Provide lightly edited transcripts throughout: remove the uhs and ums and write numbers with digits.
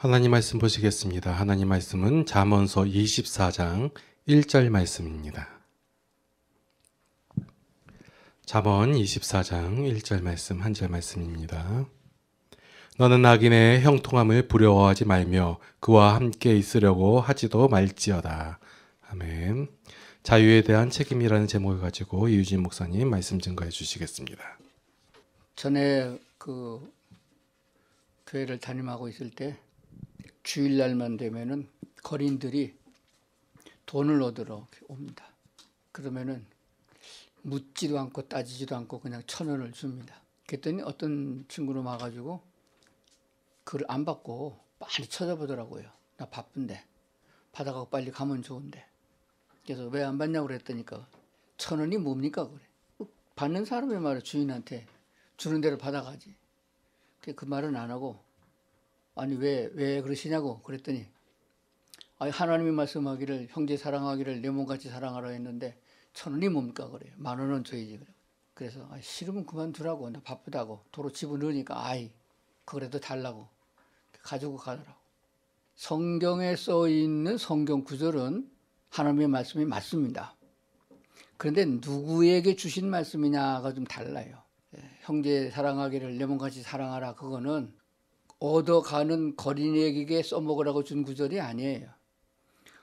하나님 말씀 보시겠습니다. 하나님 말씀은 잠언서 24장 1절 말씀입니다. 잠언 24장 1절 말씀, 한 절 말씀입니다. 너는 악인의 형통함을 부러워하지 말며 그와 함께 있으려고 하지도 말지어다. 아멘. 자유에 대한 책임이라는 제목을 가지고 이유진 목사님 말씀 증거해 주시겠습니다. 전에 교회를 담임하고 있을 때 주일날만 되면은 거린들이 돈을 얻으러 옵니다. 그러면은 묻지도 않고 따지지도 않고 그냥 1,000원을 줍니다. 그랬더니 어떤 친구는 와가지고 그걸 안 받고 많이 쳐다보더라고요. 나 바쁜데 받아가고 빨리 가면 좋은데. 그래서 왜 안 받냐고 그랬더니까 1,000원이 뭡니까 그래. 받는 사람의 말을 주인한테 주는 대로 받아가지. 그 말은 안 하고 아니 왜 그러시냐고 그랬더니 아니 하나님이 말씀하기를 형제 사랑하기를 내 몸같이 사랑하라 했는데 1,000원이 뭡니까 그래요. 10,000원은 줘야지 그래. 그래서 싫으면 그만두라고 나 바쁘다고 도로 집어넣으니까 그래도 달라고 가지고 가더라고. 성경에 써 있는 성경 구절은 하나님의 말씀이 맞습니다. 그런데 누구에게 주신 말씀이냐가 좀 달라요. 형제 사랑하기를 내 몸같이 사랑하라 그거는 얻어가는 거린에게 써먹으라고 준 구절이 아니에요.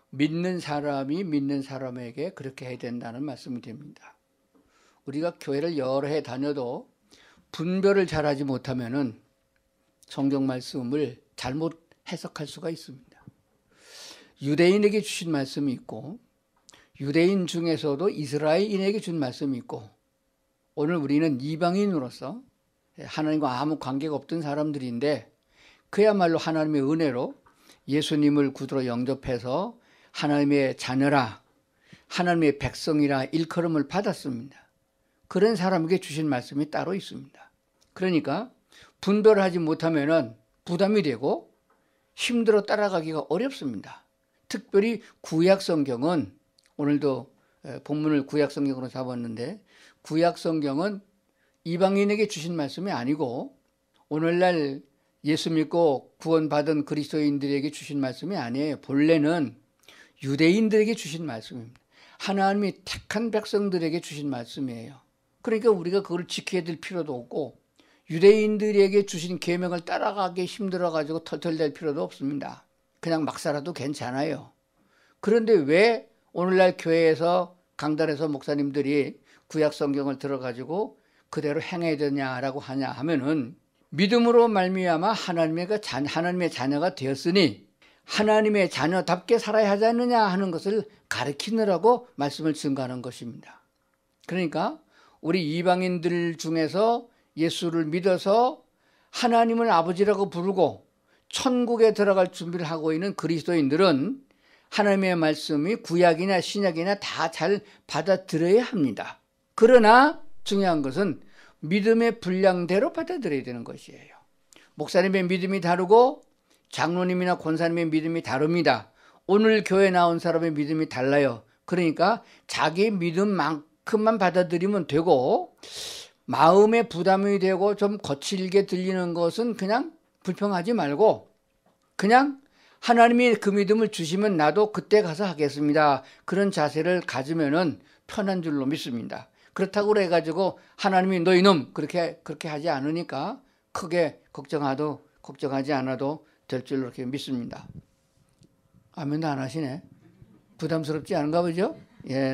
믿는 사람이 믿는 사람에게 그렇게 해야 된다는 말씀이 됩니다. 우리가 교회를 여러 해 다녀도 분별을 잘하지 못하면은 성경 말씀을 잘못 해석할 수가 있습니다. 유대인에게 주신 말씀이 있고 유대인 중에서도 이스라엘인에게 준 말씀이 있고 오늘 우리는 이방인으로서 하나님과 아무 관계가 없던 사람들인데 그야말로 하나님의 은혜로 예수님을 구주로 영접해서 하나님의 자녀라 하나님의 백성이라 일컬음을 받았습니다. 그런 사람에게 주신 말씀이 따로 있습니다. 그러니까 분별하지 못하면 부담이 되고 힘들어 따라가기가 어렵습니다. 특별히 구약성경은 오늘도 본문을 구약성경으로 잡았는데 구약성경은 이방인에게 주신 말씀이 아니고 오늘날 예수 믿고 구원받은 그리스도인들에게 주신 말씀이 아니에요. 본래는 유대인들에게 주신 말씀입니다. 하나님이 택한 백성들에게 주신 말씀이에요. 그러니까 우리가 그걸 지켜야 될 필요도 없고 유대인들에게 주신 계명을 따라가기 힘들어가지고 털털댈 필요도 없습니다. 그냥 막 살아도 괜찮아요. 그런데 왜 오늘날 교회에서 강단에서 목사님들이 구약 성경을 들어가지고 그대로 행해야 되냐라고 하냐 하면은 믿음으로 말미암아 하나님의 자녀가 되었으니 하나님의 자녀답게 살아야 하지 않느냐 하는 것을 가르치느라고 말씀을 증거하는 것입니다. 그러니까 우리 이방인들 중에서 예수를 믿어서 하나님을 아버지라고 부르고 천국에 들어갈 준비를 하고 있는 그리스도인들은 하나님의 말씀이 구약이나 신약이나 다 잘 받아들여야 합니다. 그러나 중요한 것은 믿음의 분량대로 받아들여야 되는 것이에요. 목사님의 믿음이 다르고 장로님이나 권사님의 믿음이 다릅니다. 오늘 교회 나온 사람의 믿음이 달라요. 그러니까 자기 믿음만큼만 받아들이면 되고 마음에 부담이 되고 좀 거칠게 들리는 것은 그냥 불평하지 말고 그냥 하나님이 그 믿음을 주시면 나도 그때 가서 하겠습니다. 그런 자세를 가지면은 편한 줄로 믿습니다. 그렇다고 해가지고 하나님이 너 이놈 그렇게 하지 않으니까 크게 걱정하지 않아도 될 줄로 이렇게 믿습니다. 아멘도 안 하시네. 부담스럽지 않은가 보죠?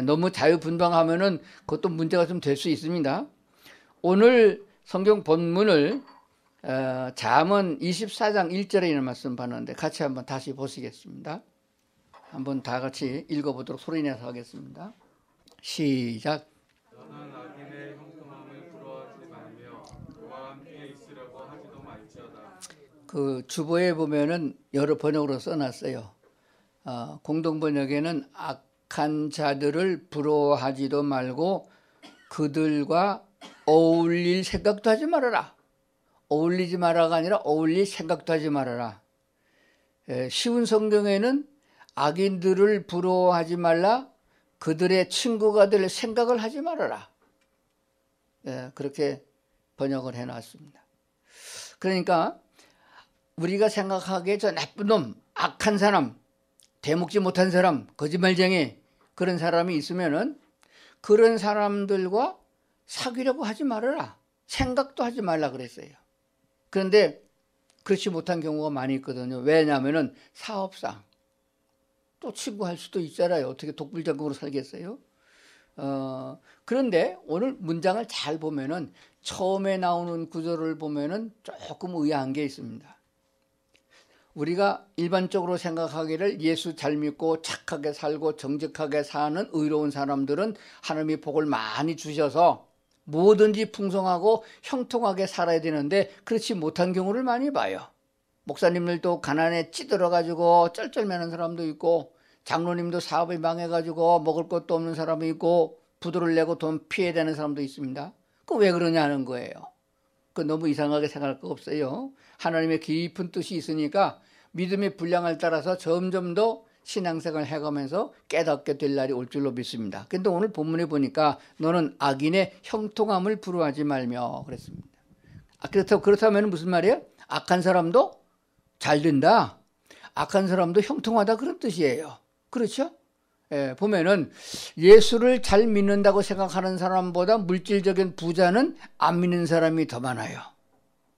너무 자유분방하면은 그것도 문제가 좀 될 수 있습니다. 오늘 성경 본문을 잠언 24장 1절에 있는 말씀 봤는데 같이 한번 다시 보시겠습니다. 한번 다 같이 읽어보도록 소리내서 하겠습니다. 시작. 너는 악인의 형통함을 부러워하지 말며 그와 함께 있으려고 하지도 말지어다. 그 주보에 보면은 여러 번역으로 써놨어요. 공동 번역에는 악한 자들을 부러워하지도 말고 그들과 어울릴 생각도 하지 말아라. 어울리지 말아가 아니라 어울릴 생각도 하지 말아라. 쉬운 성경에는 악인들을 부러워하지 말라. 그들의 친구가 될 생각을 하지 말아라. 그렇게 번역을 해놨습니다. 그러니까 우리가 생각하기에 저 나쁜 놈, 악한 사람, 대먹지 못한 사람, 거짓말쟁이 그런 사람이 있으면은 그런 사람들과 사귀려고 하지 말아라. 생각도 하지 말라 그랬어요. 그런데 그렇지 못한 경우가 많이 있거든요. 왜냐하면은 사업상 또 친구할 수도 있잖아요. 어떻게 독불장군으로 살겠어요? 그런데 오늘 문장을 잘 보면은 처음에 나오는 구절을 보면은 조금 의아한 게 있습니다. 우리가 일반적으로 생각하기를 예수 잘 믿고 착하게 살고 정직하게 사는 의로운 사람들은 하나님이 복을 많이 주셔서 뭐든지 풍성하고 형통하게 살아야 되는데 그렇지 못한 경우를 많이 봐요. 목사님들도 가난에 찌들어가지고 쩔쩔매는 사람도 있고, 장로님도 사업이 망해가지고 먹을 것도 없는 사람이 있고, 부도를 내고 돈 피해야 되는 사람도 있습니다. 그 왜 그러냐는 거예요. 그 너무 이상하게 생각할 거 없어요. 하나님의 깊은 뜻이 있으니까 믿음의 분량을 따라서 점점 더 신앙생활을 해가면서 깨닫게 될 날이 올 줄로 믿습니다. 근데 오늘 본문에 보니까 너는 악인의 형통함을 부러워하지 말며 그랬습니다. 그렇다면 무슨 말이에요? 악한 사람도 잘 된다, 악한 사람도 형통하다, 그런 뜻이에요. 그렇죠? 예, 보면은 예수를 잘 믿는다고 생각하는 사람보다 물질적인 부자는 안 믿는 사람이 더 많아요.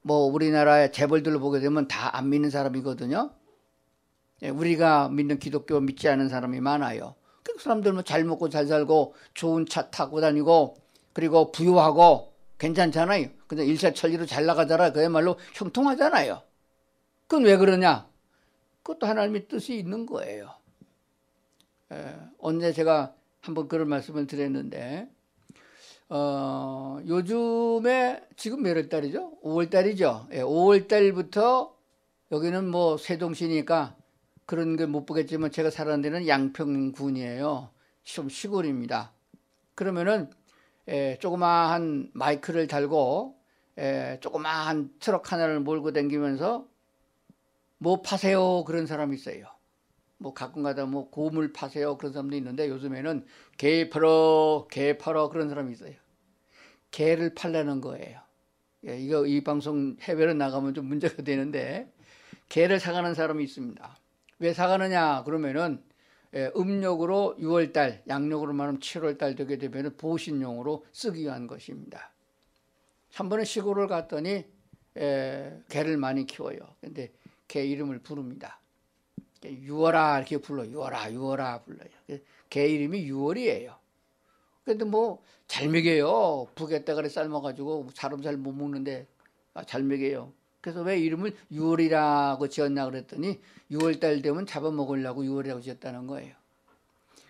뭐 우리나라의 재벌들로 보게 되면 다 안 믿는 사람이거든요. 예, 우리가 믿는 기독교 믿지 않은 사람이 많아요. 그 사람들은 잘 먹고 잘 살고 좋은 차 타고 다니고 그리고 부유하고 괜찮잖아요. 근데 일사천리로 잘 나가잖아요. 그야말로 형통하잖아요. 그건 왜 그러냐? 그것도 하나님의 뜻이 있는 거예요. 언제 제가 한번 그런 말씀을 드렸는데, 요즘에 지금 몇 월 달이죠? 5월 달이죠. 예, 5월 달부터 여기는 뭐 세종시니까 그런 게 못 보겠지만 제가 살아는 데는 양평군이에요. 좀 시골입니다. 그러면은 조그마한 마이크를 달고 조그마한 트럭 하나를 몰고 다니면서 뭐 파세요 그런 사람이 있어요. 뭐 가끔가다 뭐 고물 파세요 그런 사람도 있는데, 요즘에는 개 팔어 그런 사람이 있어요. 개를 팔라는 거예요. 예, 이 방송 해외로 나가면 좀 문제가 되는데, 개를 사가는 사람이 있습니다. 왜 사가느냐 그러면은 음력으로 6월달, 양력으로 말하면 7월달 되게 되면 보신용으로 쓰기 위한 것입니다. 한 번은 시골을 갔더니 개를 많이 키워요. 근데 개 이름을 부릅니다. 유월아 이렇게 불러. 유월아 불러요. 개 이름이 유월이에요. 근데 뭐 잘 먹여요. 북에다가를 삶아가지고 사람 잘 못 먹는데 잘 먹여요. 그래서 왜 이름을 유월이라고 지었냐 그랬더니 6월달 되면 잡아먹으려고 유월이라고 지었다는 거예요.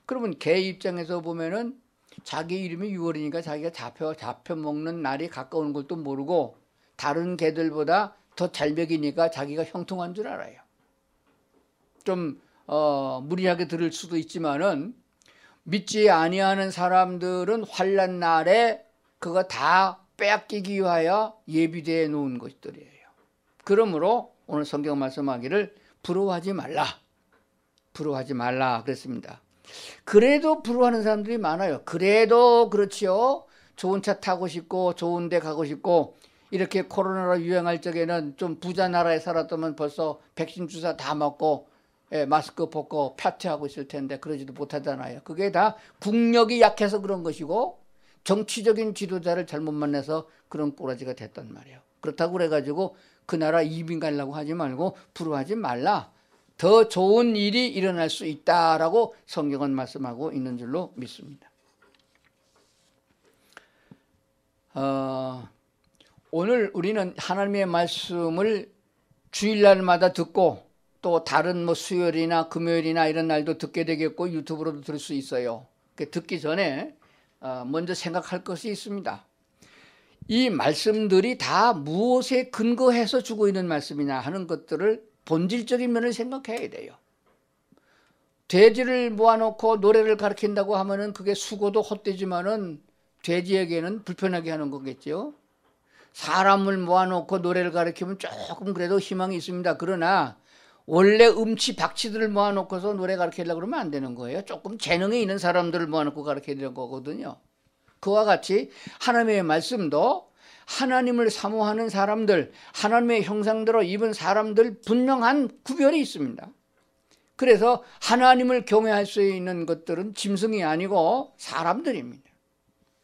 그러면 개 입장에서 보면은 자기 이름이 유월이니까 자기가 잡혀먹는 날이 가까운 것도 모르고 다른 개들보다 더 잘 먹이니까 자기가 형통한 줄 알아요. 좀 무리하게 들을 수도 있지만은 믿지 아니하는 사람들은 환난 날에 그거 다 빼앗기기 위하여 예비되어 놓은 것들이에요. 그러므로 오늘 성경 말씀하기를 부러워하지 말라 그랬습니다. 그래도 부러워하는 사람들이 많아요. 그래도 그렇지요. 좋은 차 타고 싶고 좋은 데 가고 싶고, 이렇게 코로나로 유행할 적에는 좀 부자 나라에 살았다면 벌써 백신 주사 다 맞고 마스크 벗고 파티하고 있을 텐데 그러지도 못하잖아요. 그게 다 국력이 약해서 그런 것이고 정치적인 지도자를 잘못 만나서 그런 꼬라지가 됐단 말이에요. 그렇다고 그래가지고 그 나라 이민 가려고 하지 말고 부러워하지 말라. 더 좋은 일이 일어날 수 있다라고 성경은 말씀하고 있는 줄로 믿습니다. 오늘 우리는 하나님의 말씀을 주일날마다 듣고 또 다른 뭐 수요일이나 금요일이나 이런 날도 듣게 되겠고 유튜브로도 들을 수 있어요. 듣기 전에 먼저 생각할 것이 있습니다. 이 말씀들이 다 무엇에 근거해서 주고 있는 말씀이냐 하는 것들을 본질적인 면을 생각해야 돼요. 돼지를 모아놓고 노래를 가르친다고 하면은 그게 수고도 헛되지만은 돼지에게는 불편하게 하는 거겠죠. 사람을 모아놓고 노래를 가르치면 조금 그래도 희망이 있습니다. 그러나 원래 음치 박치들을 모아놓고서 노래 가르치려고 그러면 안 되는 거예요. 조금 재능이 있는 사람들을 모아놓고 가르쳐야 되는 거거든요. 그와 같이 하나님의 말씀도 하나님을 사모하는 사람들, 하나님의 형상대로 입은 사람들 분명한 구별이 있습니다. 그래서 하나님을 경외할 수 있는 것들은 짐승이 아니고 사람들입니다.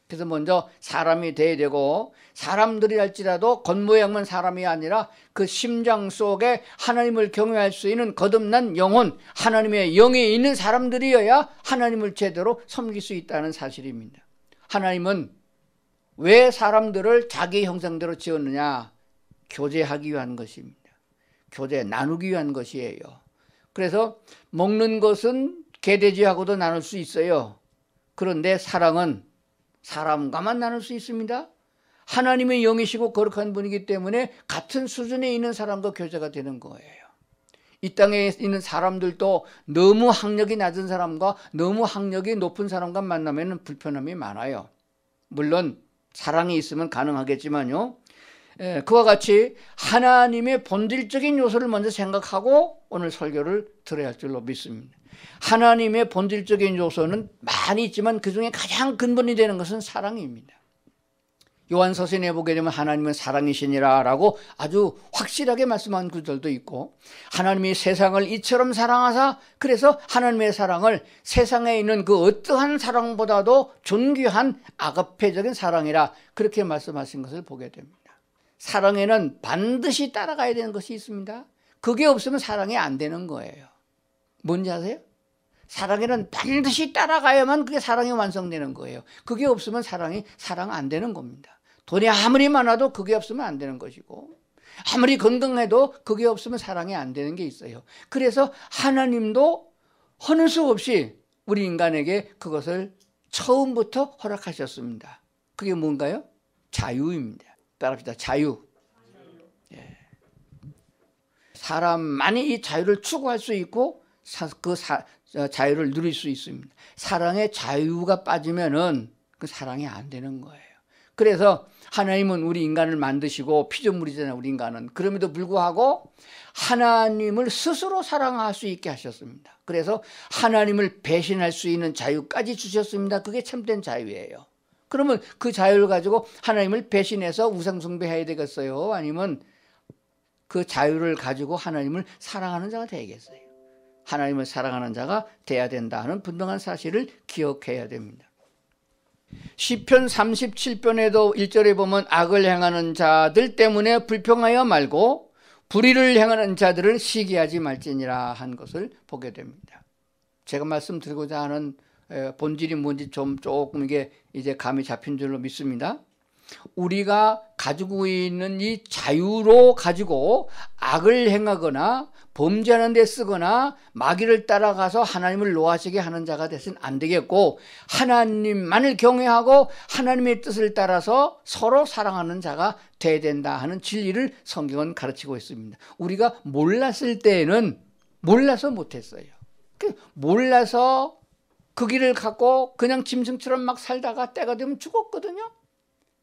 그래서 먼저 사람이 돼야 되고, 사람들이 할지라도 겉모양만 사람이 아니라 그 심장 속에 하나님을 경외할 수 있는 거듭난 영혼, 하나님의 영이 있는 사람들이어야 하나님을 제대로 섬길 수 있다는 사실입니다. 하나님은 왜 사람들을 자기 형상대로 지었느냐? 교제하기 위한 것입니다. 교제, 나누기 위한 것이에요. 그래서 먹는 것은 개돼지하고도 나눌 수 있어요. 그런데 사랑은 사람과만 나눌 수 있습니다. 하나님의 영이시고 거룩한 분이기 때문에 같은 수준에 있는 사람과 교제가 되는 거예요. 이 땅에 있는 사람들도 너무 학력이 낮은 사람과 너무 학력이 높은 사람과 만나면 불편함이 많아요. 물론 사랑이 있으면 가능하겠지만요. 그와 같이 하나님의 본질적인 요소를 먼저 생각하고 오늘 설교를 들어야 할 줄로 믿습니다. 하나님의 본질적인 요소는 많이 있지만 그중에 가장 근본이 되는 것은 사랑입니다. 요한서신에 보게 되면 하나님은 사랑이시니라 라고 아주 확실하게 말씀한 구절도 있고, 하나님이 세상을 이처럼 사랑하사, 그래서 하나님의 사랑을 세상에 있는 그 어떠한 사랑보다도 존귀한 아가페적인 사랑이라 그렇게 말씀하신 것을 보게 됩니다. 사랑에는 반드시 따라가야 되는 것이 있습니다. 그게 없으면 사랑이 안 되는 거예요. 뭔지 아세요? 사랑에는 반드시 따라가야만 그게 사랑이 완성되는 거예요. 그게 없으면 사랑 안 되는 겁니다. 돈이 아무리 많아도 그게 없으면 안 되는 것이고, 아무리 건강해도 그게 없으면 사랑이 안 되는 게 있어요. 그래서 하나님도 하는 수 없이 우리 인간에게 그것을 처음부터 허락하셨습니다. 그게 뭔가요? 자유입니다. 따라합시다. 자유. 예. 사람만이 이 자유를 추구할 수 있고 자유를 누릴 수 있습니다. 사랑의 자유가 빠지면은 그 사랑이 안 되는 거예요. 그래서 하나님은 우리 인간을 만드시고 피조물이잖아요, 우리 인간은. 그럼에도 불구하고 하나님을 스스로 사랑할 수 있게 하셨습니다. 그래서 하나님을 배신할 수 있는 자유까지 주셨습니다. 그게 참된 자유예요. 그러면 그 자유를 가지고 하나님을 배신해서 우상 숭배해야 되겠어요? 아니면 그 자유를 가지고 하나님을 사랑하는 자가 되겠어요? 하나님을 사랑하는 자가 돼야 된다 하는 분명한 사실을 기억해야 됩니다. 시편 37편에도 1절에 보면 악을 행하는 자들 때문에 불평하여 말고 불의를 행하는 자들을 시기하지 말지니라 한 것을 보게 됩니다. 제가 말씀드리고자 하는 본질이 뭔지 조금 이게 이제 감이 잡힌 줄로 믿습니다. 우리가 가지고 있는 이 자유로 가지고 악을 행하거나 범죄하는 데 쓰거나 마귀를 따라가서 하나님을 노하시게 하는 자가 되서는 안 되겠고, 하나님만을 경외하고 하나님의 뜻을 따라서 서로 사랑하는 자가 돼야 된다 하는 진리를 성경은 가르치고 있습니다. 우리가 몰랐을 때에는 몰라서 못했어요. 몰라서 그 길을 갖고 그냥 짐승처럼 막 살다가 때가 되면 죽었거든요.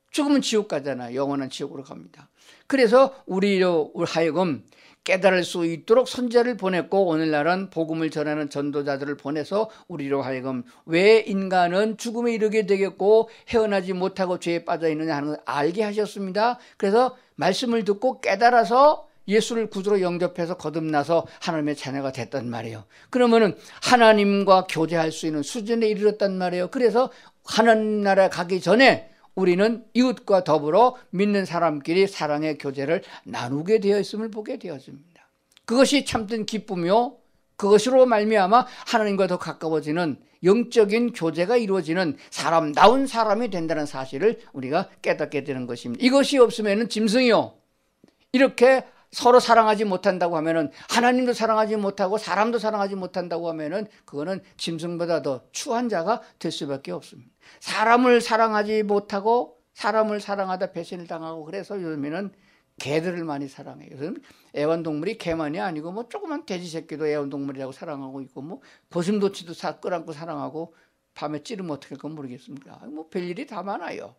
죽으면 지옥 가잖아요. 영원한 지옥으로 갑니다. 그래서 우리로 하여금 깨달을 수 있도록 선지자를 보냈고, 오늘날은 복음을 전하는 전도자들을 보내서 우리로 하여금 왜 인간은 죽음에 이르게 되겠고 헤어나지 못하고 죄에 빠져 있느냐 하는 걸 알게 하셨습니다. 그래서 말씀을 듣고 깨달아서 예수를 구주로 영접해서 거듭나서 하나님의 자녀가 됐단 말이에요. 그러면은 하나님과 교제할 수 있는 수준에 이르렀단 말이에요. 그래서 하나님 나라에 가기 전에 우리는 이웃과 더불어 믿는 사람끼리 사랑의 교제를 나누게 되어 있음을 보게 되었습니다. 그것이 참된 기쁨이요, 그것으로 말미암아 하나님과 더 가까워지는 영적인 교제가 이루어지는 사람다운 사람이 된다는 사실을 우리가 깨닫게 되는 것입니다. 이것이 없으면 짐승이요, 이렇게 서로 사랑하지 못한다고 하면은, 하나님도 사랑하지 못하고 사람도 사랑하지 못한다고 하면은 그거는 짐승보다 더 추한 자가 될 수밖에 없습니다. 사람을 사랑하지 못하고 사람을 사랑하다 배신을 당하고, 그래서 요즘에는 개들을 많이 사랑해요. 요즘 애완동물이 개만이 아니고 뭐 조그만 돼지 새끼도 애완동물이라고 사랑하고 있고, 뭐 고슴도치도 끌어안고 사랑하고, 밤에 찌르면 어떻게 할까 모르겠습니다. 뭐 별일이 다 많아요.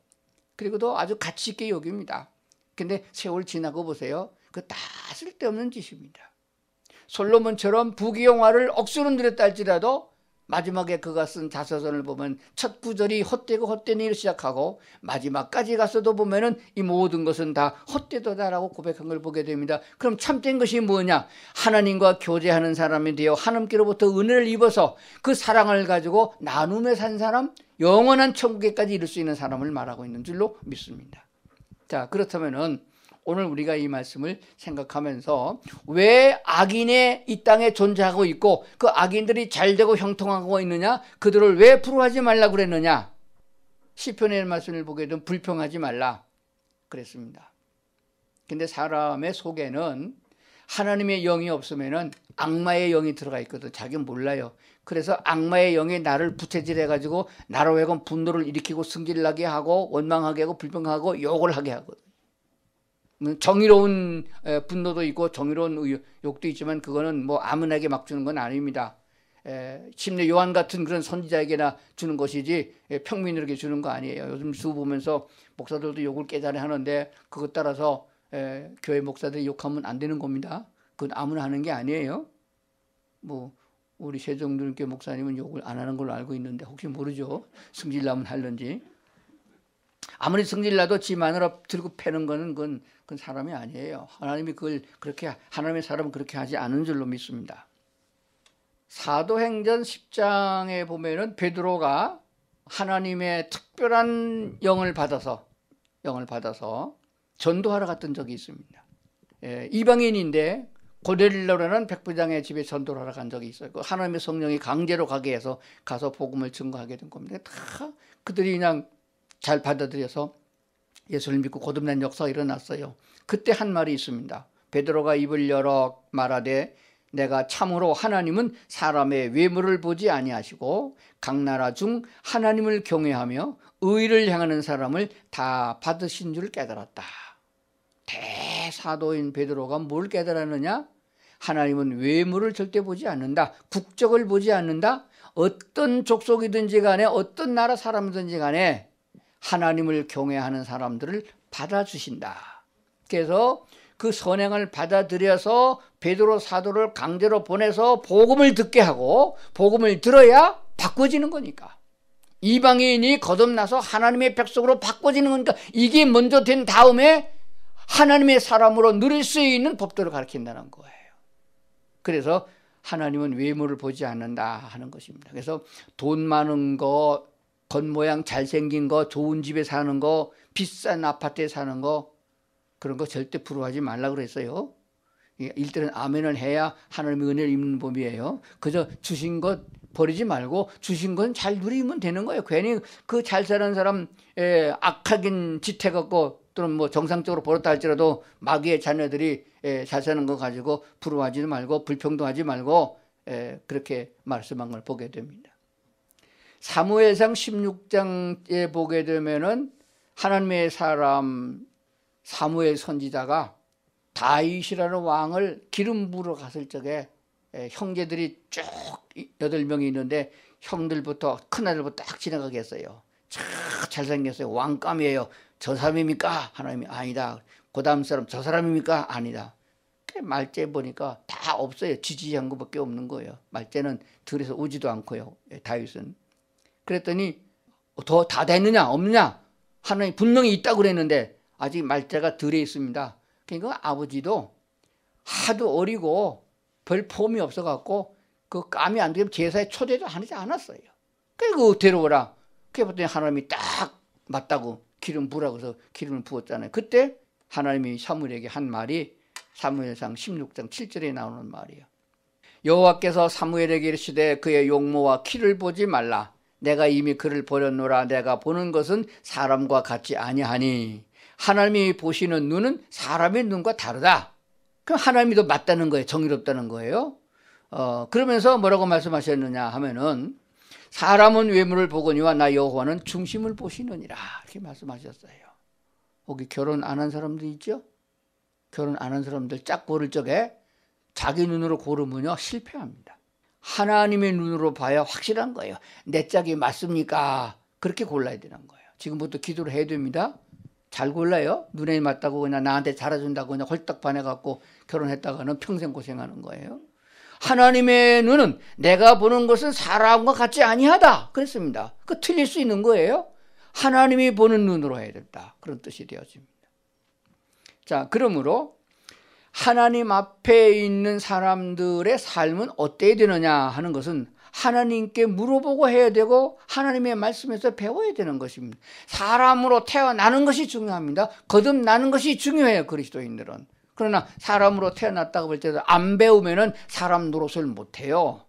그리고도 아주 가치 있게 여깁니다. 근데 세월 지나고 보세요. 그 다 쓸데없는 짓입니다. 솔로몬처럼 부귀영화를 억수로 누렸다 할지라도 마지막에 그가 쓴 자서전을 보면 첫 구절이 헛되고 헛된 일을 시작하고 마지막까지 가서도 보면은 이 모든 것은 다 헛되도다라고 고백한 걸 보게 됩니다. 그럼 참된 것이 뭐냐? 하나님과 교제하는 사람이 되어 하나님께로부터 은혜를 입어서 그 사랑을 가지고 나눔에 산 사람, 영원한 천국에까지 이룰 수 있는 사람을 말하고 있는 줄로 믿습니다. 자, 그렇다면은 오늘 우리가 이 말씀을 생각하면서 왜 악인이 이 땅에 존재하고 있고 그 악인들이 잘되고 형통하고 있느냐? 그들을 왜 부러워하지 말라고 그랬느냐? 시편의 말씀을 보게 되면 불평하지 말라 그랬습니다. 근데 사람의 속에는 하나님의 영이 없으면은 악마의 영이 들어가 있거든. 자기는 몰라요. 그래서 악마의 영이 나를 부채질해가지고 나로 하여금 분노를 일으키고 승질나게 하고 원망하게 하고 불평하고 욕을 하게 하거든. 정의로운 분노도 있고 정의로운 욕도 있지만 그거는 뭐 아무나게 막 주는 건 아닙니다. 심지어 요한 같은 그런 선지자에게나 주는 것이지 평민들에게 주는 거 아니에요. 요즘 수 보면서 목사들도 욕을 깨달아 하는데 그것 따라서 교회 목사들이 욕하면 안 되는 겁니다. 그건 아무나 하는 게 아니에요. 뭐 우리 세종들교회 목사님은 욕을 안 하는 걸로 알고 있는데 혹시 모르죠. 승질나면 하는지. 아무리 승질나도 지 마누라 들고 패는 거는 그건 사람이 아니에요. 하나님이 그걸 그렇게, 하나님의 사람은 그렇게 하지 않은 줄로 믿습니다. 사도행전 10장에 보면은 베드로가 하나님의 특별한 영을 받아서 전도하러 갔던 적이 있습니다. 이방인인데 고넬료라는 백부장의 집에 전도를 하러 간 적이 있어요. 하나님의 성령이 강제로 가게 해서 가서 복음을 증거하게 된 겁니다. 다 그들이 그냥 잘 받아들여서 예수를 믿고 거듭난 역사가 일어났어요. 그때 한 말이 있습니다. 베드로가 입을 열어 말하되 내가 참으로 하나님은 사람의 외모를 보지 아니하시고 각 나라 중 하나님을 경외하며 의를 향하는 사람을 다 받으신 줄 깨달았다. 대사도인 베드로가 뭘 깨달았느냐? 하나님은 외모를 절대 보지 않는다. 국적을 보지 않는다. 어떤 족속이든지 간에 어떤 나라 사람이든지 간에 하나님을 경외하는 사람들을 받아주신다. 그래서 그 선행을 받아들여서 베드로 사도를 강제로 보내서 복음을 듣게 하고 복음을 들어야 바꿔지는 거니까. 이방인이 거듭나서 하나님의 백성으로 바꿔지는 거니까 이게 먼저 된 다음에 하나님의 사람으로 누릴 수 있는 법도를 가르친다는 거예요. 그래서 하나님은 외모를 보지 않는다 하는 것입니다. 그래서 돈 많은 거, 겉모양 잘생긴 거, 좋은 집에 사는 거, 비싼 아파트에 사는 거, 그런 거 절대 부러워하지 말라고 그랬어요. 일단은 아멘을 해야 하나님의 은혜를 입는 법이에요. 그저 주신 것 버리지 말고 주신 건 잘 누리면 되는 거예요. 괜히 그 잘 사는 사람 악하긴 짓해갖고 또는 뭐 정상적으로 벌었다 할지라도 마귀의 자녀들이 잘 사는 거 가지고 부러워하지 말고 불평도 하지 말고 그렇게 말씀한 걸 보게 됩니다. 사무엘상 16장에 보게 되면은 하나님의 사람 사무엘 선지자가 다윗이라는 왕을 기름 부으러 갔을 적에 형제들이 쭉 8명이 있는데 형들부터 큰아들부터 딱 지나가게 했어요. 참 잘생겼어요. 왕감이에요. 저 사람입니까? 하나님이 아니다. 그 다음 사람 저 사람입니까? 아니다. 말째 보니까 다 없어요. 지지한 것밖에 없는 거예요. 말째는 들에서 오지도 않고요. 다윗은. 그랬더니 더 다 됐느냐 없느냐? 하나님 분명히 있다고 그랬는데 아직 말째가 들에 있습니다. 그러니까 아버지도 하도 어리고 별 폼이 없어갖고 그 감이 안 되면 제사에 초대도 하지 않았어요. 그리고 데려오라. 그래 봤더니 하나님이 딱 맞다고 기름 부으라고 해서 기름을 부었잖아요. 그때 하나님이 사무엘에게 한 말이 사무엘상 16장 7절에 나오는 말이에요. 여호와께서 사무엘에게 이르시되 그의 용모와 키를 보지 말라. 내가 이미 그를 버렸노라. 내가 보는 것은 사람과 같지 아니하니. 하나님이 보시는 눈은 사람의 눈과 다르다. 그럼 하나님이 더 맞다는 거예요. 정의롭다는 거예요. 그러면서 뭐라고 말씀하셨느냐 하면은 사람은 외모를 보거니와 나 여호와는 중심을 보시느니라. 이렇게 말씀하셨어요. 거기 결혼 안 한 사람들 있죠? 결혼 안 한 사람들 짝 고를 적에 자기 눈으로 고르면요 실패합니다. 하나님의 눈으로 봐야 확실한 거예요. 내 짝이 맞습니까? 그렇게 골라야 되는 거예요. 지금부터 기도를 해야 됩니다. 잘 골라요. 눈에 맞다고 그냥 나한테 잘해준다고 그냥 홀딱 반해갖고 결혼했다가는 평생 고생하는 거예요. 하나님의 눈은 내가 보는 것은 사람과 같지 아니하다 그랬습니다. 그 틀릴 수 있는 거예요. 하나님이 보는 눈으로 해야 된다. 그런 뜻이 되어집니다. 자, 그러므로 하나님 앞에 있는 사람들의 삶은 어때야 되느냐 하는 것은 하나님께 물어보고 해야 되고 하나님의 말씀에서 배워야 되는 것입니다. 사람으로 태어나는 것이 중요합니다. 거듭나는 것이 중요해요, 그리스도인들은. 그러나 사람으로 태어났다고 볼 때도 안 배우면은 사람 노릇을 못해요.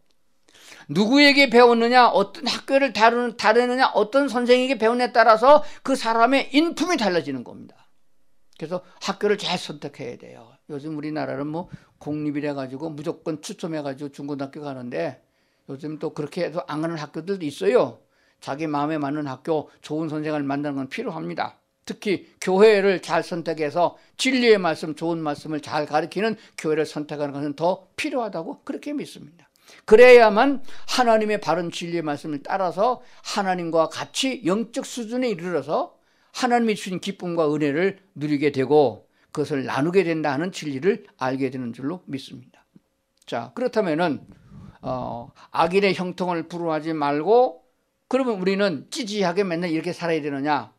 누구에게 배웠느냐, 어떤 학교를 다루느냐, 어떤 선생에게 배우느냐에 따라서 그 사람의 인품이 달라지는 겁니다. 그래서 학교를 잘 선택해야 돼요. 요즘 우리나라는 뭐 공립이라 가지고 무조건 추첨해 가지고 중고등학교 가는데 요즘 또 그렇게 해서 안 가는 학교들도 있어요. 자기 마음에 맞는 학교, 좋은 선생을 만드는 건 필요합니다. 특히 교회를 잘 선택해서 진리의 말씀, 좋은 말씀을 잘 가르치는 교회를 선택하는 것은 더 필요하다고 그렇게 믿습니다. 그래야만 하나님의 바른 진리의 말씀을 따라서 하나님과 같이 영적 수준에 이르러서 하나님이 주신 기쁨과 은혜를 누리게 되고 그것을 나누게 된다는 진리를 알게 되는 줄로 믿습니다. 자, 그렇다면은 악인의 형통을 부러워하지 말고 그러면 우리는 찌지하게 맨날 이렇게 살아야 되느냐?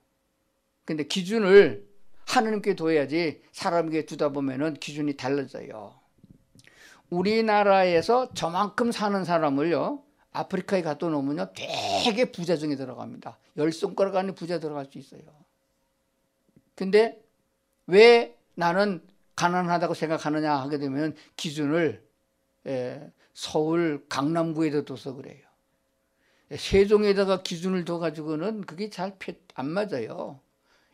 근데 기준을 하나님께 둬야지 사람에게 두다 보면은 기준이 달라져요. 우리나라에서 저만큼 사는 사람을요, 아프리카에 갖다 놓으면요, 되게 부자 중에 들어갑니다. 10손가락 안에 부자 들어갈 수 있어요. 근데 왜 나는 가난하다고 생각하느냐 하게 되면 기준을 서울 강남구에다 둬서 그래요. 세종에다가 기준을 둬가지고는 그게 잘 안 맞아요.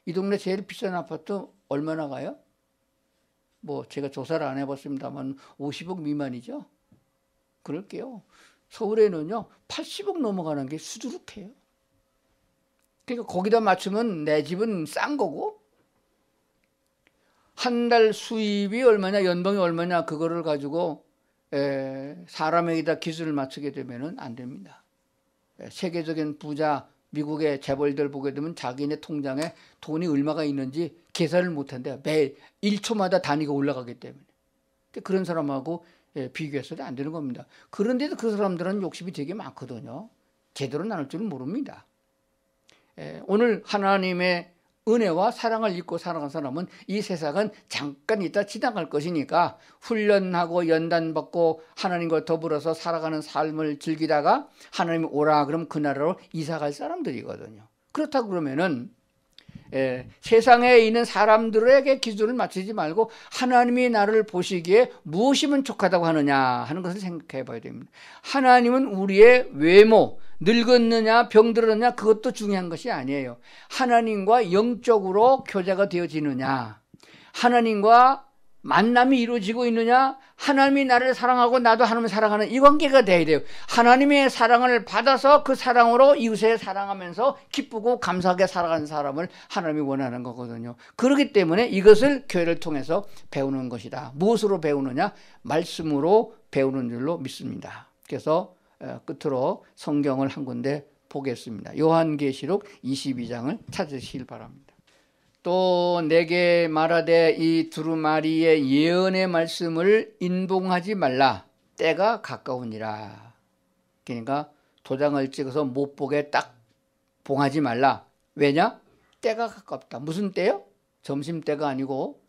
이 동네 제일 비싼 아파트 얼마나 가요? 뭐 제가 조사를 안 해봤습니다만 50억 미만이죠. 그럴게요. 서울에는요 80억 넘어가는 게 수두룩해요. 그러니까 거기다 맞추면 내 집은 싼 거고 한 달 수입이 얼마냐 연봉이 얼마냐 그거를 가지고 사람에게다 기준을 맞추게 되면 안 됩니다. 세계적인 부자 미국의 재벌들 보게 되면 자기네 통장에 돈이 얼마가 있는지 계산을 못한대요. 매 1초마다 단위가 올라가기 때문에. 그런 사람하고 비교해서는 안 되는 겁니다. 그런데도 그 사람들은 욕심이 되게 많거든요. 제대로 나눌 줄은 모릅니다. 오늘 하나님의 은혜와 사랑을 잊고 살아간 사람은 이 세상은 잠깐 있다 지나갈 것이니까 훈련하고 연단받고 하나님과 더불어서 살아가는 삶을 즐기다가 하나님이 오라 그러면 그 나라로 이사갈 사람들이거든요. 그렇다고 그러면은 세상에 있는 사람들에게 기준을 맞추지 말고 하나님이 나를 보시기에 무엇이면 족하다고 하느냐 하는 것을 생각해 봐야 됩니다. 하나님은 우리의 외모, 늙었느냐 병들었느냐 그것도 중요한 것이 아니에요. 하나님과 영적으로 교제가 되어지느냐, 하나님과 만남이 이루어지고 있느냐, 하나님이 나를 사랑하고 나도 하나님을 사랑하는 이 관계가 돼야 돼요. 하나님의 사랑을 받아서 그 사랑으로 이웃을 사랑하면서 기쁘고 감사하게 살아가는 사람을 하나님이 원하는 거거든요. 그렇기 때문에 이것을 교회를 통해서 배우는 것이다. 무엇으로 배우느냐? 말씀으로 배우는 줄로 믿습니다. 그래서 끝으로 성경을 한 군데 보겠습니다. 요한계시록 22장을 찾으시길 바랍니다. 또 내게 말하되 이 두루마리의 예언의 말씀을 인봉하지 말라. 때가 가까우니라. 그러니까 도장을 찍어서 못 보게 딱 봉하지 말라. 왜냐? 때가 가깝다. 무슨 때요? 점심때가 아니고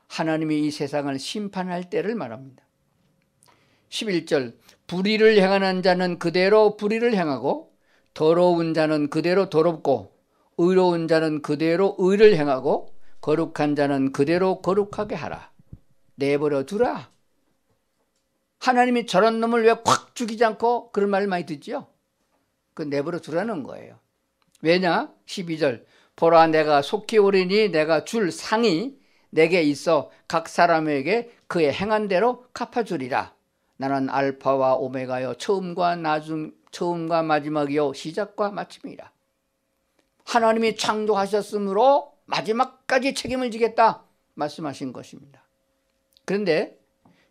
하나님이 이 세상을 심판할 때를 말합니다. 11절 불의를 행하는 자는 그대로 불의를 행하고 더러운 자는 그대로 더럽고 의로운 자는 그대로 의를 행하고 거룩한 자는 그대로 거룩하게 하라. 내버려 두라. 하나님이 저런 놈을 왜 콱 죽이지 않고 그런 말을 많이 듣죠. 그 내버려 두라는 거예요. 왜냐? 12절 보라 내가 속히 오리니 내가 줄 상이 내게 있어 각 사람에게 그의 행한 대로 갚아주리라. 나는 알파와 오메가요 처음과 마지막이요 시작과 마침이라. 하나님이 창조하셨으므로 마지막까지 책임을 지겠다 말씀하신 것입니다. 그런데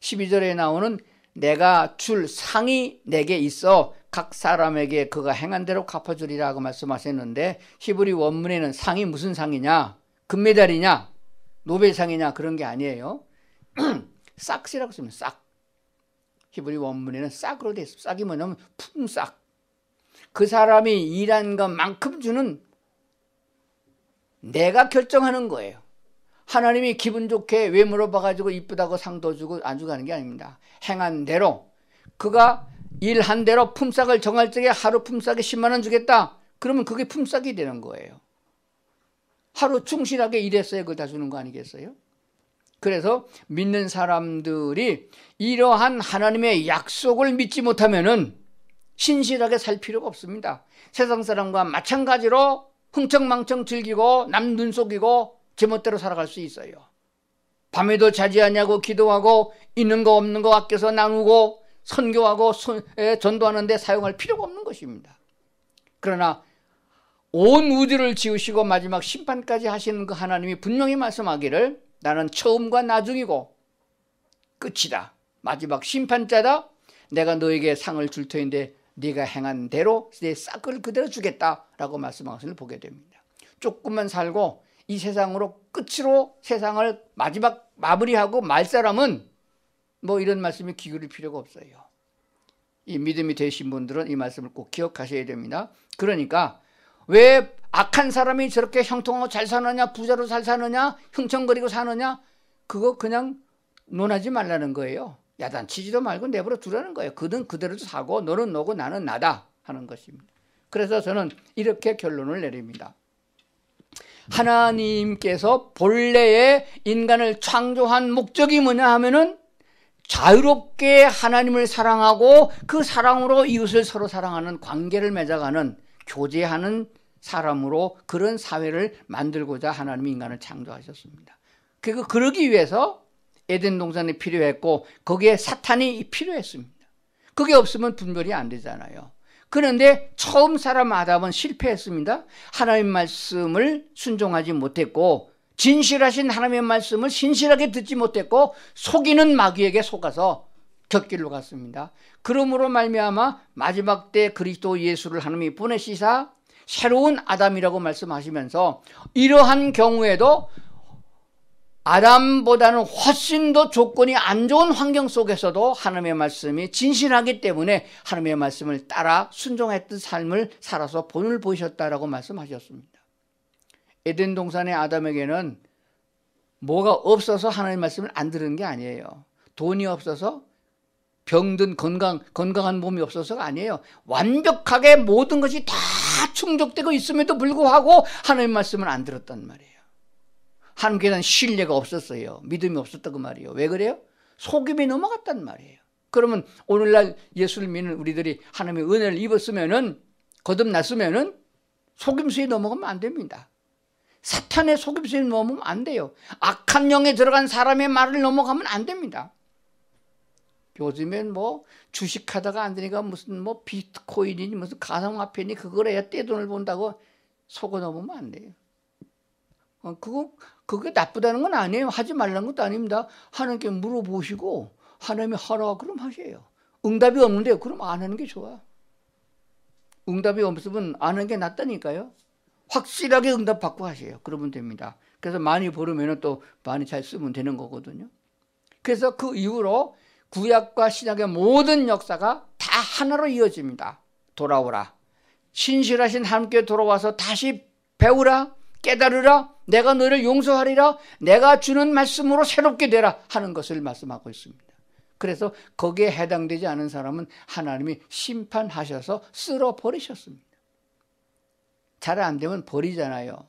12절에 나오는 내가 줄 상이 내게 있어 각 사람에게 그가 행한 대로 갚아주리라고 말씀하셨는데 히브리 원문에는 상이 무슨 상이냐? 금메달이냐? 노벨상이냐? 그런 게 아니에요. 싹이라고 쓰면 싹. 히브리 원문에는 싹으로 돼 있습니다. 싹이 뭐냐면 품삯. 그 사람이 일한 것만큼 주는, 내가 결정하는 거예요. 하나님이 기분 좋게 왜 물어봐가지고 이쁘다고 상도 주고 안 주고 하는 게 아닙니다. 행한 대로, 그가 일한 대로 품삯을 정할 적에 하루 품삯에 10만 원 주겠다. 그러면 그게 품삯이 되는 거예요. 하루 충실하게 일했어야 그걸 다 주는 거 아니겠어요? 그래서 믿는 사람들이 이러한 하나님의 약속을 믿지 못하면은 신실하게 살 필요가 없습니다. 세상 사람과 마찬가지로 흥청망청 즐기고 남 눈 속이고 제멋대로 살아갈 수 있어요. 밤에도 자지 않냐고 기도하고 있는 거 없는 거 아껴서 나누고 선교하고 전도하는데 사용할 필요가 없는 것입니다. 그러나 온 우주를 지으시고 마지막 심판까지 하시는 그 하나님이 분명히 말씀하기를 나는 처음과 나중이고 끝이다. 마지막 심판자다. 내가 너에게 상을 줄 터인데 네가 행한 대로 내 싹을 그대로 주겠다라고 말씀한 것을 보게 됩니다. 조금만 살고 이 세상으로 끝으로 세상을 마지막 마무리하고 말 사람은 뭐 이런 말씀에 기울일 필요가 없어요. 이 믿음이 되신 분들은 이 말씀을 꼭 기억하셔야 됩니다. 그러니까 왜 악한 사람이 저렇게 형통하고 잘 사느냐, 부자로 잘 사느냐, 흥청거리고 사느냐, 그거 그냥 논하지 말라는 거예요. 야단치지도 말고 내버려 두라는 거예요. 그든 그대로 사고 너는 너고 나는 나다 하는 것입니다. 그래서 저는 이렇게 결론을 내립니다. 하나님께서 본래의 인간을 창조한 목적이 뭐냐 하면은 자유롭게 하나님을 사랑하고 그 사랑으로 이웃을 서로 사랑하는 관계를 맺어가는, 교제하는 사람으로 그런 사회를 만들고자 하나님이 인간을 창조하셨습니다. 그러기 위해서 에덴 동산이 필요했고 거기에 사탄이 필요했습니다. 그게 없으면 분별이 안 되잖아요. 그런데 처음 사람 아담은 실패했습니다. 하나님 말씀을 순종하지 못했고 진실하신 하나님의 말씀을 신실하게 듣지 못했고 속이는 마귀에게 속아서 곁길로 갔습니다. 그러므로 말미암아 마지막 때 그리스도 예수를 하나님이 보내시사 새로운 아담이라고 말씀하시면서 이러한 경우에도 아담보다는 훨씬 더 조건이 안 좋은 환경 속에서도 하나님의 말씀이 진실하기 때문에 하나님의 말씀을 따라 순종했던 삶을 살아서 본을 보이셨다라고 말씀하셨습니다. 에덴 동산의 아담에게는 뭐가 없어서 하나님의 말씀을 안 들은 게 아니에요. 돈이 없어서, 병든 건강한 몸이 없어서가 아니에요. 완벽하게 모든 것이 다 충족되고 있음에도 불구하고 하나님의 말씀을 안 들었단 말이에요. 하나님께 대한 신뢰가 없었어요. 믿음이 없었다고 말이에요. 왜 그래요? 속임이 넘어갔단 말이에요. 그러면 오늘날 예수를 믿는 우리들이 하나님의 은혜를 입었으면은, 거듭났으면은 속임수에 넘어가면 안 됩니다. 사탄의 속임수에 넘어가면 안 돼요. 악한 영에 들어간 사람의 말을 넘어가면 안 됩니다. 요즘엔 뭐 주식하다가 안 되니까 무슨 뭐 비트코인이니 무슨 가상화폐니 그걸 해야 떼돈을 본다고 속아 넘으면 안 돼요. 그게 나쁘다는 건 아니에요. 하지 말라는 것도 아닙니다. 하나님께 물어보시고 하나님이 하라 그럼 하세요. 응답이 없는데 그럼 안 하는 게 좋아. 응답이 없으면 안 하는 게 낫다니까요. 확실하게 응답 받고 하세요. 그러면 됩니다. 그래서 많이 벌으면 또 많이 잘 쓰면 되는 거거든요. 그래서 그 이후로 구약과 신약의 모든 역사가 다 하나로 이어집니다. 돌아오라. 신실하신 하나님께 돌아와서 다시 배우라. 깨달으라. 내가 너를 용서하리라. 내가 주는 말씀으로 새롭게 되라 하는 것을 말씀하고 있습니다. 그래서 거기에 해당되지 않은 사람은 하나님이 심판하셔서 쓸어버리셨습니다. 잘 안 되면 버리잖아요.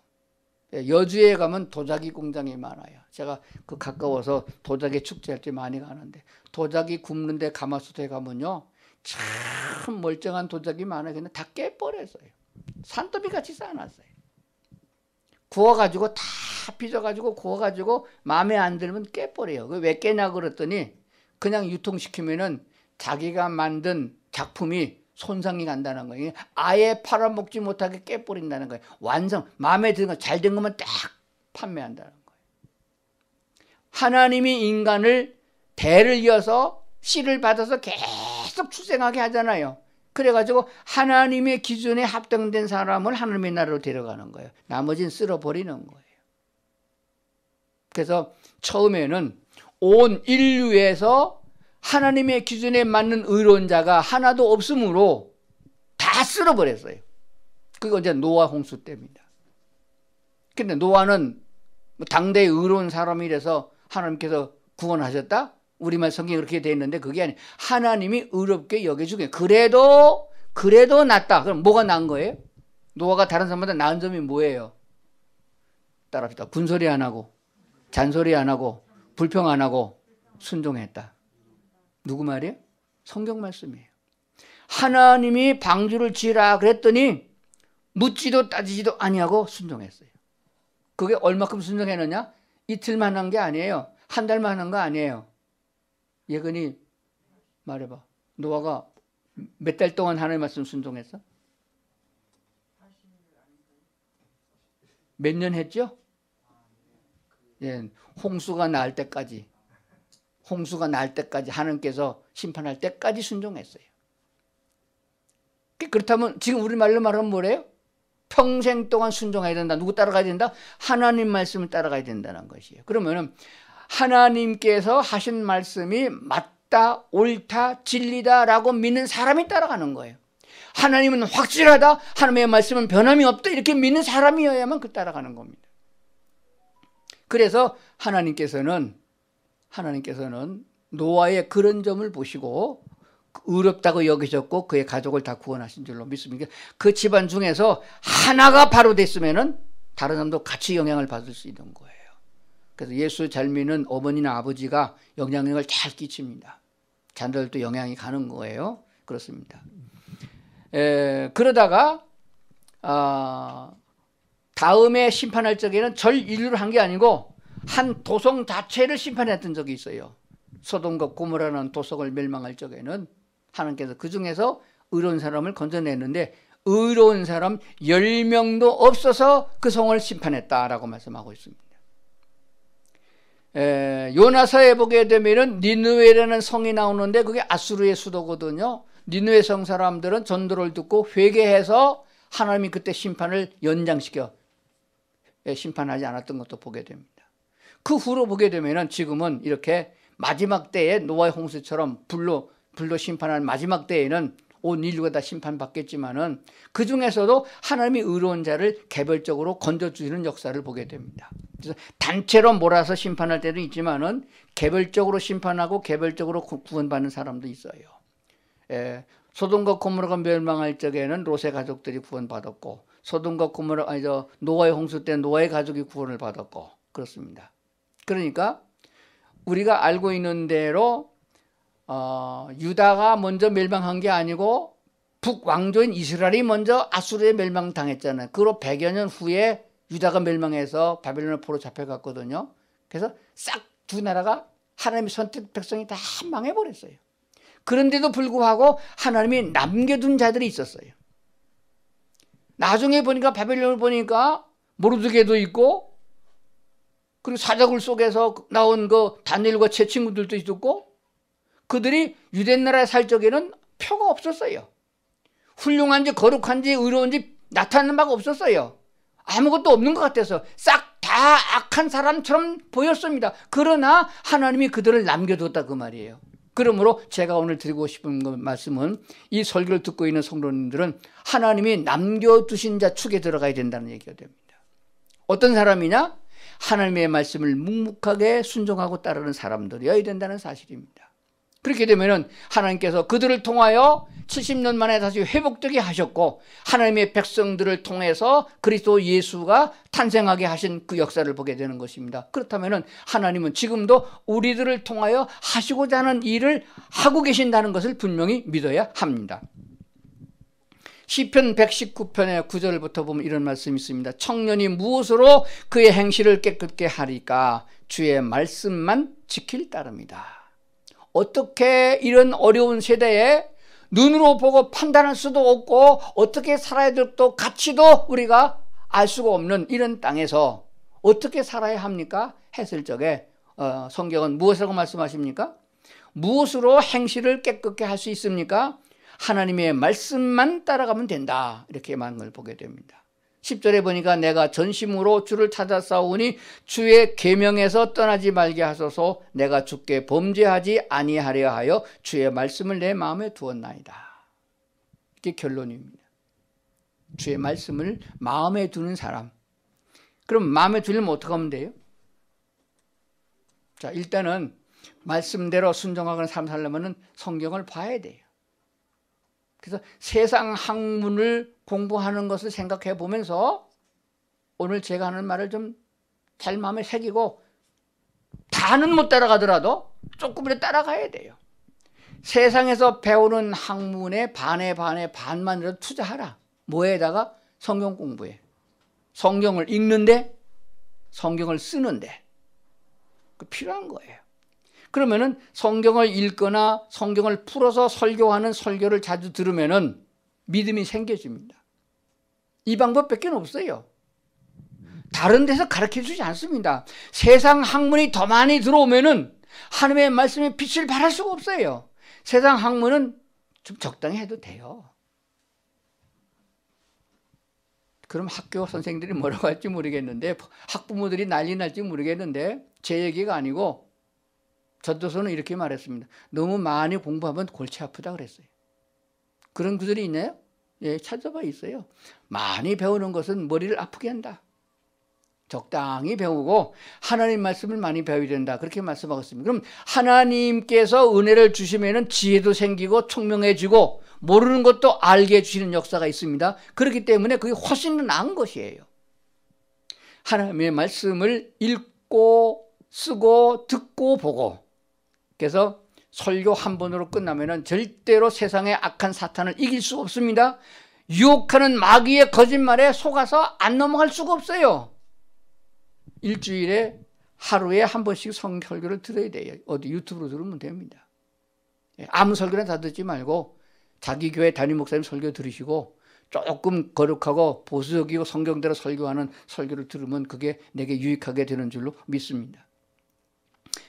여주에 가면 도자기 공장이 많아요. 제가 그 가까워서 도자기 축제할 때 많이 가는데 도자기 굽는데 가마솥에 가면요 참 멀쩡한 도자기 많아요. 근데 다 깨버렸어요. 산더미같이 쌓아놨어요. 구워가지고 다 빚어가지고 구워가지고 마음에 안 들면 깨버려요. 왜 깨냐 그랬더니 그냥 유통시키면은 자기가 만든 작품이 손상이 간다는 거예요. 아예 팔아먹지 못하게 깨버린다는 거예요. 완성, 마음에 드는 거, 잘 된 것만 딱 판매한다는 거예요. 하나님이 인간을 대를 이어서 씨를 받아서 계속 출생하게 하잖아요. 그래가지고 하나님의 기준에 합당된 사람을 하나님의 나라로 데려가는 거예요. 나머지는 쓸어버리는 거예요. 그래서 처음에는 온 인류에서 하나님의 기준에 맞는 의로운 자가 하나도 없으므로 다 쓸어버렸어요. 그게 이제 노아 홍수 때입니다. 근데 노아는 당대의 의로운 사람이라서 하나님께서 구원하셨다? 우리말 성경에 그렇게 되어 있는데 그게 아니에요. 하나님이 의롭게 여겨주게. 그래도 낫다. 그럼 뭐가 나은 거예요? 노아가 다른 사람보다 나은 점이 뭐예요? 따라합시다. 군소리 안 하고, 잔소리 안 하고, 불평 안 하고 순종했다. 누구 말이에요? 성경 말씀이에요. 하나님이 방주를 지으라 그랬더니 묻지도 따지지도 아니하고 순종했어요. 그게 얼마큼 순종했느냐? 이틀만 한 게 아니에요. 한 달만 한 거 아니에요. 예근이 말해봐. 노아가 몇 달 동안 하나님 말씀 순종했어? 몇 년 했죠? 예, 홍수가 날 때까지 하나님께서 심판할 때까지 순종했어요. 그렇다면 지금 우리 말로 말하면 뭐래요? 평생 동안 순종해야 된다. 누구 따라가야 된다? 하나님 말씀을 따라가야 된다는 것이에요. 그러면은 하나님께서 하신 말씀이 맞다, 옳다, 진리다라고 믿는 사람이 따라가는 거예요. 하나님은 확실하다, 하나님의 말씀은 변함이 없다 이렇게 믿는 사람이어야만 그 따라가는 겁니다. 그래서 하나님께서는 노아의 그런 점을 보시고 의롭다고 여기셨고 그의 가족을 다 구원하신 줄로 믿습니다. 그 집안 중에서 하나가 바로 됐으면은 다른 사람도 같이 영향을 받을 수 있는 거예요. 그래서 예수 잘 믿는 어머니나 아버지가 영향력을 잘 끼칩니다. 자녀들도 영향이 가는 거예요. 그렇습니다. 그러다가 다음에 심판할 적에는 절 인류를 한 게 아니고 한 도성 자체를 심판했던 적이 있어요. 소돔과 고모라는 도성을 멸망할 적에는 하나님께서 그 중에서 의로운 사람을 건져냈는데 의로운 사람 10명도 없어서 그 성을 심판했다라고 말씀하고 있습니다. 요나서에 보게 되면은 니느웨라는 성이 나오는데 그게 아수르의 수도거든요. 니느웨 성 사람들은 전도를 듣고 회개해서 하나님이 그때 심판을 연장시켜 심판하지 않았던 것도 보게 됩니다. 그 후로 보게 되면은 지금은 이렇게 마지막 때에 노아의 홍수처럼 불로 심판하는 마지막 때에는 온 인류가 다 심판받겠지만은 그 중에서도 하나님이 의로운 자를 개별적으로 건져주시는 역사를 보게 됩니다. 그래서 단체로 몰아서 심판할 때도 있지만은 개별적으로 심판하고 개별적으로 구원받는 사람도 있어요. 소돔과 고모라가 멸망할 적에는 롯의 가족들이 구원받았고 소돔과 고모라 노아의 홍수 때 노아의 가족이 구원을 받았고 그렇습니다. 그러니까 우리가 알고 있는 대로 유다가 먼저 멸망한 게 아니고 북왕조인 이스라엘이 먼저 아수르에 멸망당했잖아요. 그로 100여 년 후에 유다가 멸망해서 바벨론의 포로 잡혀갔거든요. 그래서 싹 두 나라가 하나님의 선택 백성이 다 망해버렸어요. 그런데도 불구하고 하나님이 남겨둔 자들이 있었어요. 나중에 보니까 바벨론을 보니까 모르드게도 있고 그리고 사자굴 속에서 나온 그 다니엘과 제 친구들도 있었고 그들이 유대 나라에 살 적에는 표가 없었어요. 훌륭한지 거룩한지 의로운지 나타나는 바가 없었어요. 아무것도 없는 것 같아서 싹 다 악한 사람처럼 보였습니다. 그러나 하나님이 그들을 남겨뒀다 그 말이에요. 그러므로 제가 오늘 드리고 싶은 말씀은 이 설교를 듣고 있는 성도님들은 하나님이 남겨두신 자 축에 들어가야 된다는 얘기가 됩니다. 어떤 사람이냐? 하나님의 말씀을 묵묵하게 순종하고 따르는 사람들이어야 된다는 사실입니다. 그렇게 되면은 하나님께서 그들을 통하여 70년 만에 다시 회복되게 하셨고 하나님의 백성들을 통해서 그리스도 예수가 탄생하게 하신 그 역사를 보게 되는 것입니다. 그렇다면은 하나님은 지금도 우리들을 통하여 하시고자 하는 일을 하고 계신다는 것을 분명히 믿어야 합니다. 시편 119편의 9절부터 보면 이런 말씀이 있습니다. 청년이 무엇으로 그의 행실을 깨끗게 하리까? 주의 말씀만 지킬 따름이다. 어떻게 이런 어려운 세대에 눈으로 보고 판단할 수도 없고 어떻게 살아야 될 것도 가치도 우리가 알 수가 없는 이런 땅에서 어떻게 살아야 합니까? 했을 적에 성경은 무엇이라고 말씀하십니까? 무엇으로 행실을 깨끗게 할 수 있습니까? 하나님의 말씀만 따라가면 된다 이렇게 말한 걸 보게 됩니다. 10절에 보니까 내가 전심으로 주를 찾아 싸우니 주의 계명에서 떠나지 말게 하소서. 내가 주께 범죄하지 아니하려 하여 주의 말씀을 내 마음에 두었나이다. 이게 결론입니다. 주의 말씀을 마음에 두는 사람. 그럼 마음에 두려면 어떻게 하면 돼요? 자, 일단은 말씀대로 순종하거나 삶 살려면 성경을 봐야 돼요. 그래서 세상 학문을 공부하는 것을 생각해 보면서 오늘 제가 하는 말을 좀 잘 마음에 새기고 다는 못 따라가더라도 조금이라도 따라가야 돼요. 세상에서 배우는 학문의 반만이라도 투자하라. 뭐에다가? 성경 공부에. 성경을 읽는데, 성경을 쓰는데 필요한 거예요. 그러면은 성경을 읽거나 성경을 풀어서 설교하는 설교를 자주 들으면은 믿음이 생겨집니다. 이 방법밖에 없어요. 다른 데서 가르쳐 주지 않습니다. 세상 학문이 더 많이 들어오면은 하나님의 말씀에 빛을 발할 수가 없어요. 세상 학문은 좀 적당히 해도 돼요. 그럼 학교 선생님들이 뭐라고 할지 모르겠는데, 학부모들이 난리 날지 모르겠는데, 제 얘기가 아니고 전도서는 이렇게 말했습니다. 너무 많이 공부하면 골치 아프다 그랬어요. 그런 구절이 있나요? 예, 찾아봐 있어요. 많이 배우는 것은 머리를 아프게 한다. 적당히 배우고 하나님 말씀을 많이 배워야 된다. 그렇게 말씀하고 있습니다. 그럼 하나님께서 은혜를 주시면은 지혜도 생기고 총명해지고 모르는 것도 알게 해주시는 역사가 있습니다. 그렇기 때문에 그게 훨씬 더 나은 것이에요. 하나님의 말씀을 읽고 쓰고 듣고 보고. 그래서 설교 한 번으로 끝나면은 절대로 세상의 악한 사탄을 이길 수 없습니다. 유혹하는 마귀의 거짓말에 속아서 안 넘어갈 수가 없어요. 일주일에 하루에 한 번씩 설교를 들어야 돼요. 어디 유튜브로 들으면 됩니다. 아무 설교나 다 듣지 말고 자기 교회 담임 목사님 설교 들으시고 조금 거룩하고 보수적이고 성경대로 설교하는 설교를 들으면 그게 내게 유익하게 되는 줄로 믿습니다.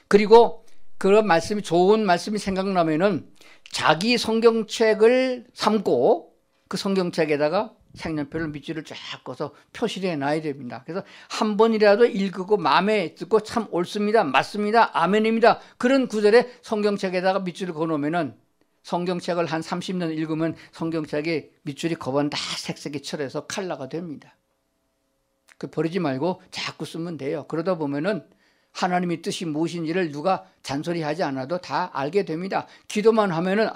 그리고 그런 말씀이 좋은 말씀이 생각나면은 자기 성경책을 삼고 그 성경책에다가 색연필로 밑줄을 쫙 꺼서 표시를 해놔야 됩니다. 그래서 한 번이라도 읽고 마음에 듣고 참 옳습니다, 맞습니다, 아멘입니다. 그런 구절에 성경책에다가 밑줄을 그어놓으면은 성경책을 한 30년 읽으면 성경책에 밑줄이 거번 다 색색이 칠해서 컬러가 됩니다. 그 버리지 말고 자꾸 쓰면 돼요. 그러다 보면은 하나님의 뜻이 무엇인지를 누가 잔소리하지 않아도 다 알게 됩니다. 기도만 하면은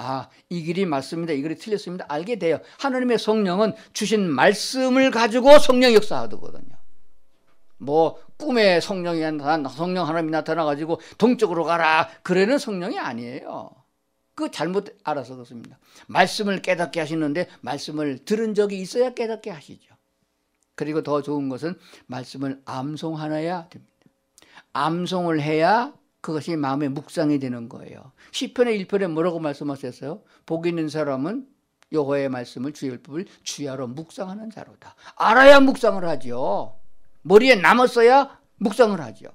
이 길이 맞습니다, 이 길이 틀렸습니다, 알게 돼요. 하나님의 성령은 주신 말씀을 가지고 성령 역사하거든요. 뭐 꿈에 성령 하나님이 나타나가지고 동쪽으로 가라 그러는 성령이 아니에요. 그거 잘못 알아서 그렇습니다. 말씀을 깨닫게 하시는데 말씀을 들은 적이 있어야 깨닫게 하시죠. 그리고 더 좋은 것은 말씀을 암송하여야 됩니다. 암송을 해야 그것이 마음의 묵상이 되는 거예요. 시편의 1편에 뭐라고 말씀하셨어요? 복 있는 사람은 여호와의 말씀을 주의 율법을 주야로 묵상하는 자로다. 알아야 묵상을 하죠. 머리에 남았어야 묵상을 하죠.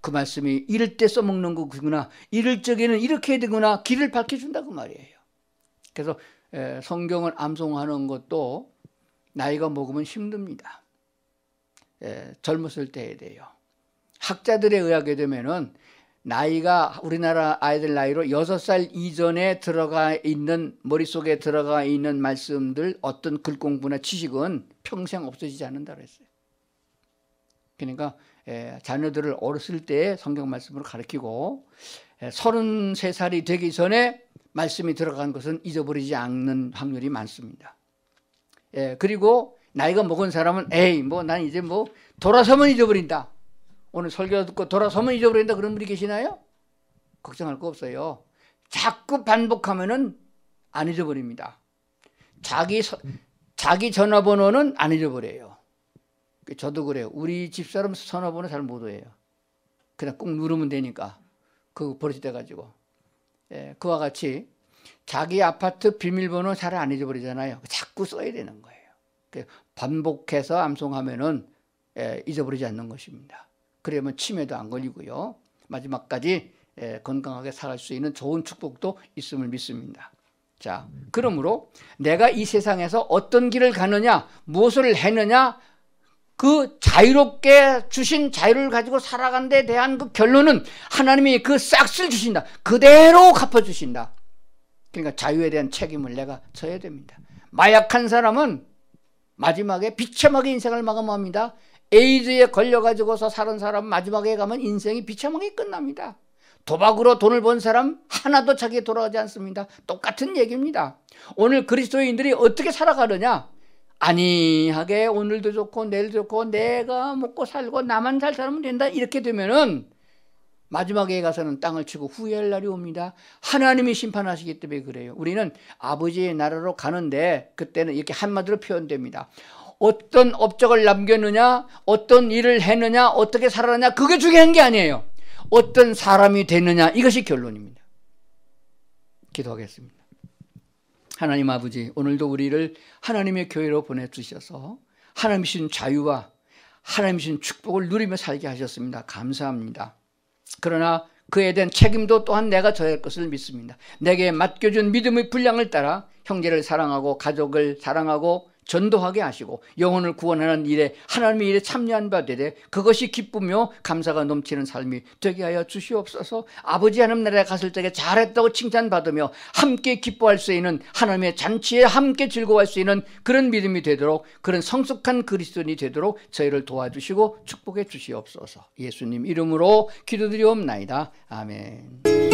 그 말씀이 이럴 때 써먹는 거구나, 이럴 적에는 이렇게 해야 되구나, 길을 밝혀준다 그 말이에요. 그래서 성경을 암송하는 것도 나이가 먹으면 힘듭니다. 젊었을 때 해야 돼요. 학자들에 의하게 되면은 나이가 우리나라 아이들 나이로 6살 이전에 들어가 있는 머릿속에 들어가 있는 말씀들 어떤 글 공부나 지식은 평생 없어지지 않는다고 했어요. 그러니까 자녀들을 어렸을 때 성경 말씀으로 가르치고 33살이 되기 전에 말씀이 들어간 것은 잊어버리지 않는 확률이 많습니다. 그리고 나이가 먹은 사람은 난 이제 돌아서면 잊어버린다. 오늘 설교 듣고 돌아서면 잊어버린다 그런 분이 계시나요? 걱정할 거 없어요. 자꾸 반복하면은 안 잊어버립니다. 자기 전화번호는 안 잊어버려요. 저도 그래요. 우리 집사람 전화번호 잘 못 외워요. 그냥 꾹 누르면 되니까. 그거 버릇이 돼가지고. 그와 같이 자기 아파트 비밀번호 잘 안 잊어버리잖아요. 자꾸 써야 되는 거예요. 반복해서 암송하면은 잊어버리지 않는 것입니다. 그러면 치매도 안 걸리고요. 마지막까지 건강하게 살아갈 수 있는 좋은 축복도 있음을 믿습니다. 자, 그러므로 내가 이 세상에서 어떤 길을 가느냐, 무엇을 했느냐, 그 자유롭게 주신 자유를 가지고 살아간 데 대한 그 결론은 하나님이 그 싹쓸 주신다. 그대로 갚아주신다. 그러니까 자유에 대한 책임을 내가 져야 됩니다. 마약한 사람은 마지막에 비참하게 인생을 마감합니다. 에이즈에 걸려가지고서 사는 사람 마지막에 가면 인생이 비참하게 끝납니다. 도박으로 돈을 번 사람 하나도 자기에 돌아가지 않습니다. 똑같은 얘기입니다. 오늘 그리스도인들이 어떻게 살아가느냐? 안이하게 오늘도 좋고 내일도 좋고 내가 먹고 살고 나만 잘 살면 된다. 이렇게 되면은 마지막에 가서는 땅을 치고 후회할 날이 옵니다. 하나님이 심판하시기 때문에 그래요. 우리는 아버지의 나라로 가는데 그때는 이렇게 한마디로 표현됩니다. 어떤 업적을 남겼느냐, 어떤 일을 했느냐, 어떻게 살았느냐, 그게 중요한 게 아니에요. 어떤 사람이 됐느냐, 이것이 결론입니다. 기도하겠습니다. 하나님 아버지, 오늘도 우리를 하나님의 교회로 보내주셔서 하나님 주신 자유와 하나님 주신 축복을 누리며 살게 하셨습니다. 감사합니다. 그러나 그에 대한 책임도 또한 내가 져야 할 것을 믿습니다. 내게 맡겨준 믿음의 분량을 따라 형제를 사랑하고 가족을 사랑하고 전도하게 하시고 영혼을 구원하는 일에 하나님의 일에 참여한 바 되되 그것이 기쁘며 감사가 넘치는 삶이 되게 하여 주시옵소서. 아버지 하나님 나라에 갔을 때 잘했다고 칭찬받으며 함께 기뻐할 수 있는 하나님의 잔치에 함께 즐거워할 수 있는 그런 믿음이 되도록, 그런 성숙한 그리스도인이 되도록 저희를 도와주시고 축복해 주시옵소서. 예수님 이름으로 기도드리옵나이다. 아멘.